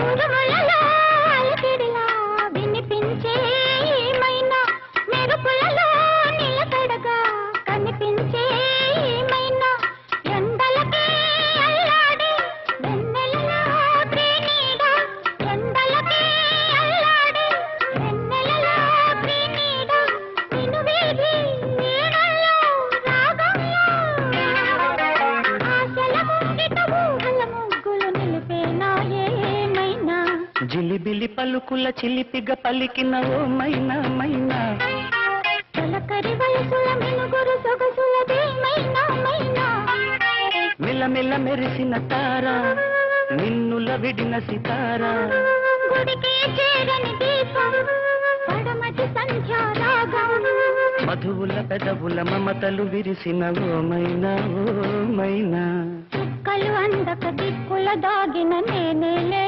ఉరుములలో అలకిడిలా వినిపించే మైనా మెరుపులలో నిలకడగా కనిపించే మైనా ఎండలకే అల్లాడే వెన్నెలలో ప్రేనీడ ఎండలకే అల్లాడే వెన్నెలలో ప్రేనీడ నిన్ను వీధి నీడల్లో రాగంలో ఆశల ముంగిట ఊహల ముగ్గులు నిలిపేనా ఏమైనా జిలిబిలి పలుకుల చిలిపిగ పలికిన ఓ మైనా మైనా తలకరి వయసుల మినుగురు సొగసులదేమైనా మైనా మిలమిల మెరిసిన తార నిన్నుల విడిన సితారా గుడికి చేరని దీపం పడమటి సంధ్యారాగం మధువుల పెదవుల మమతలు విరిసిన ఓ మైనా చుక్కలు అందక దిక్కుల దాగిన నేనేలే